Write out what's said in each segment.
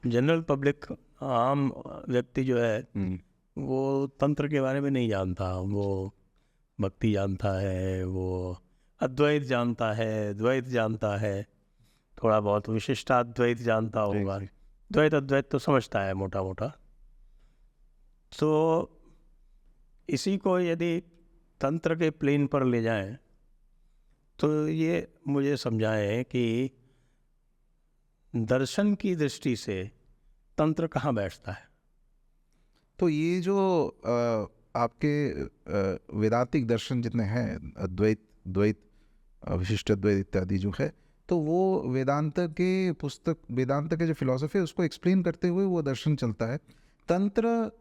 General public, आम व्यक्ति जो है हम्म, वो तंत्र के बारे में नहीं जानता। वो भक्ति जानता है, वो अद्वैत जानता है, द्वैत जानता है, थोड़ा बहुत विशिष्टाद्वैत जानता जी होगा। जी। द्वैत अद्वैत तो समझता है मोटा मोटा। तो इसी को यदि तंत्र के प्लेन पर ले जाएं तो ये मुझे समझाएं कि दर्शन की दृष्टि से तंत्र कहाँ बैठता है। तो ये जो आपके वेदांतिक दर्शन जितने हैं, अद्वैत, द्वैत, विशिष्ट अद्वैत इत्यादि जो है, तो वो वेदांत के पुस्तक, वेदांत के जो फिलॉसफी है उसको एक्सप्लेन करते हुए वो दर्शन चलता है। तंत्र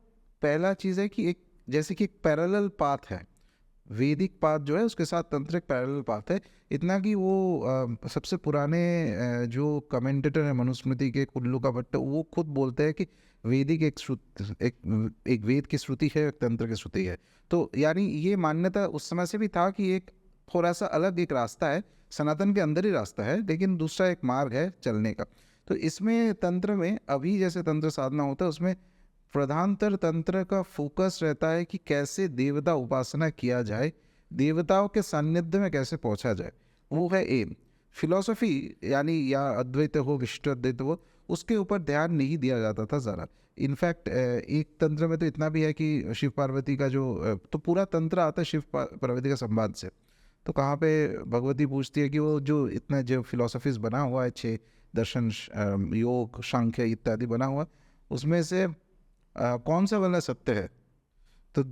पहला चीज़ है कि एक, जैसे कि एक पैरेलल पाथ है, वैदिक पाथ जो है उसके साथ तंत्र एक पैरेलल पाथ है। इतना कि वो सबसे पुराने जो कमेंटेटर है मनुस्मृति के, कुल्लू का भट्ट, वो खुद बोलते हैं कि वैदिक एक श्रुति, एक वेद की श्रुति है, एक तंत्र की श्रुति है। तो यानी ये मान्यता उस समय से भी था कि एक थोड़ा सा अलग एक रास्ता है, सनातन के अंदर ही रास्ता है, लेकिन दूसरा एक मार्ग है चलने का। तो इसमें तंत्र में अभी जैसे तंत्र साधना होता है उसमें प्रधानतर तंत्र का फोकस रहता है कि कैसे देवता उपासना किया जाए, देवताओं के सान्निध्य में कैसे पहुंचा जाए, वो है एम। फिलॉसफी यानी या अद्वैत हो, विशिष्ट अद्वैत हो, उसके ऊपर ध्यान नहीं दिया जाता था ज़रा। इनफैक्ट एक तंत्र में तो इतना भी है कि शिव पार्वती का जो तो पूरा तंत्र आता है शिव पार्वती का संवाद से। तो कहाँ पे भगवती पूछती है कि वो जो इतना जो फिलोसफीज बना हुआ है, छः दर्शन, योग, सांख्य इत्यादि बना हुआ, उसमें से कौन सा वाला सत्य है। तो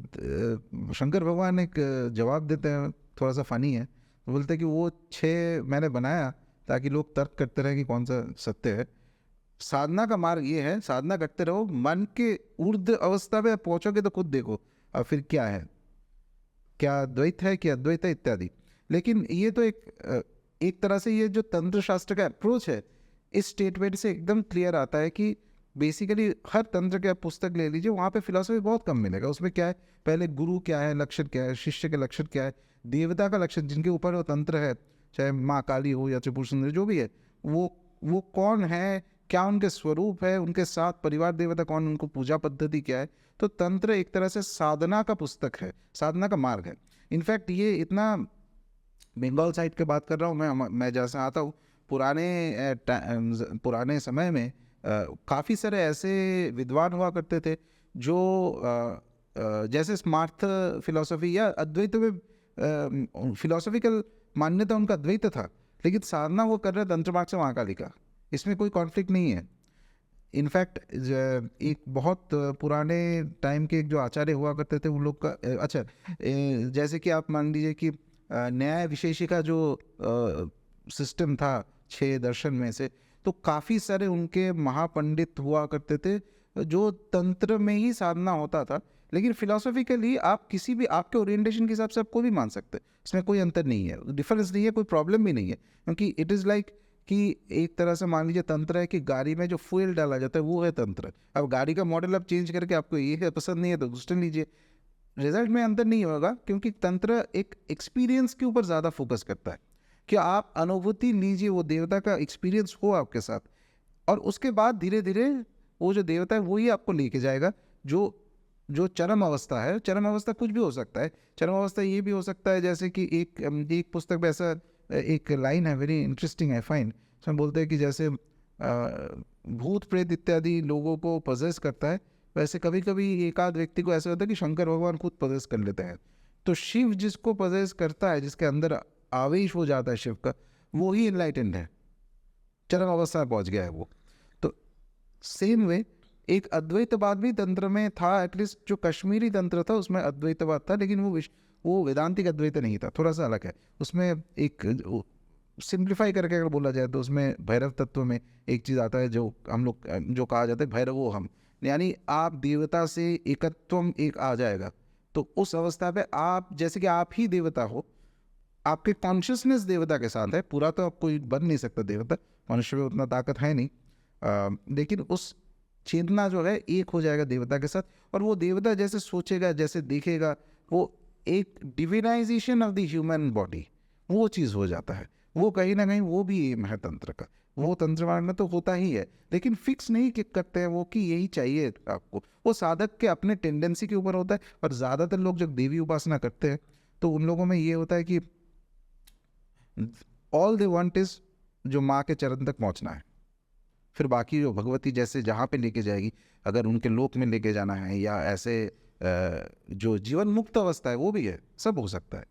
शंकर भगवान एक जवाब देते हैं, थोड़ा सा फनी है। तो बोलते हैं कि वो छः मैंने बनाया ताकि लोग तर्क करते रहे कि कौन सा सत्य है। साधना का मार्ग ये है, साधना करते रहो, मन के ऊर्ध्व अवस्था में पहुंचोगे तो खुद देखो अब फिर क्या है, क्या द्वैत है, क्या अद्वैत है इत्यादि। लेकिन ये तो एक तरह से ये जो तंत्र शास्त्र का अप्रोच है, इस स्टेटमेंट से एकदम क्लियर आता है कि बेसिकली हर तंत्र के आप पुस्तक ले लीजिए, वहाँ पे फिलॉसफी बहुत कम मिलेगा। उसमें क्या है, पहले गुरु क्या है, लक्षण क्या है, शिष्य के लक्षण क्या है, देवता का लक्षण जिनके ऊपर वो तंत्र है, चाहे माँ काली हो या त्रिपुर सुंदरी जो भी है, वो कौन है, क्या उनके स्वरूप है, उनके साथ परिवार देवता कौन, उनको पूजा पद्धति क्या है। तो तंत्र एक तरह से साधना का पुस्तक है, साधना का मार्ग है। इनफैक्ट ये इतना, बंगाल साइड की बात कर रहा हूँ मैं जहाँ से आता हूँ, पुराने समय में काफ़ी सारे ऐसे विद्वान हुआ करते थे जो जैसे स्मार्थ फिलोसफी या अद्वैत में फिलोसफिकल मान्यता उनका अद्वैत था, लेकिन साधना वो कर रहे तंत्र मार्ग से महाकाली का, इसमें कोई कॉन्फ्लिक्ट नहीं है। इनफैक्ट एक बहुत पुराने टाइम के एक जो आचार्य हुआ करते थे उन लोग का अच्छा, जैसे कि आप मान लीजिए कि न्याय विशेषिका जो सिस्टम था छह दर्शन में से, तो काफ़ी सारे उनके महापंडित हुआ करते थे जो तंत्र में ही साधना होता था। लेकिन फिलोसॉफिकली आप किसी भी आपके ओरिएंटेशन के हिसाब से आप कोई भी मान सकते हैं, इसमें कोई अंतर नहीं है, डिफरेंस नहीं है, कोई प्रॉब्लम भी नहीं है। क्योंकि इट इज़ लाइक कि एक तरह से मान लीजिए तंत्र है कि गाड़ी में जो फ्यूल डाला जाता है वो है तंत्र। अब गाड़ी का मॉडल आप चेंज करके आपको ये है पसंद नहीं है तो दूसरा लीजिए, रिजल्ट में अंतर नहीं होगा, क्योंकि तंत्र एक एक्सपीरियंस के ऊपर ज़्यादा फोकस करता है कि आप अनुभूति लीजिए, वो देवता का एक्सपीरियंस हो आपके साथ, और उसके बाद धीरे धीरे वो जो देवता है वही आपको लेके जाएगा। जो जो चरम अवस्था है, चरम अवस्था कुछ भी हो सकता है, चरम अवस्था ये भी हो सकता है जैसे कि एक पुस्तक में ऐसा एक लाइन है, वेरी इंटरेस्टिंग है, फाइन। उसमें बोलते हैं कि जैसे भूत प्रेत इत्यादि लोगों को पजेस करता है, वैसे कभी कभी एक आध व्यक्ति को ऐसा होता है कि शंकर भगवान खुद पजेस कर लेते हैं। तो शिव जिसको पजेस करता है, जिसके अंदर आवेश हो जाता है शिव का, वो ही इनलाइटेंड है, चरम अवस्था में पहुंच गया है वो। तो सेम वे एक अद्वैतवाद भी तंत्र में था, एटलीस्ट जो कश्मीरी तंत्र था उसमें अद्वैतवाद था, लेकिन वो वेदांतिक अद्वैत नहीं था, थोड़ा सा अलग है। उसमें एक सिंप्लीफाई करके अगर बोला जाए तो उसमें भैरव तत्व में एक चीज़ आता है जो हम लोग जो कहा जाता है भैरवो हम, यानी आप देवता से एकत्वम एक आ जाएगा। तो उस अवस्था पे आप जैसे कि आप ही देवता हो, आपके कॉन्शियसनेस देवता के साथ है, पूरा तो आप कोई बन नहीं सकता देवता, मनुष्य में उतना ताकत है नहीं, लेकिन उस चेतना जो है एक हो जाएगा देवता के साथ, और वो देवता जैसे सोचेगा, जैसे देखेगा, वो एक divinisation of the human body, वो चीज़ हो जाता है। वो कहीं ना कहीं वो भी एम है तंत्र का, वो तंत्रवाद में तो होता ही है, लेकिन फिक्स नहीं कि करते हैं वो कि यही चाहिए आपको। वो साधक के अपने टेंडेंसी के ऊपर होता है। और ज़्यादातर लोग जब देवी उपासना करते हैं तो उन लोगों में ये होता है कि ऑल दे वांट इज जो माँ के चरण तक पहुँचना है। फिर बाकी जो भगवती जैसे जहाँ पे लेके जाएगी, अगर उनके लोक में लेके जाना है या ऐसे जो जीवन मुक्त अवस्था है वो भी है, सब हो सकता है।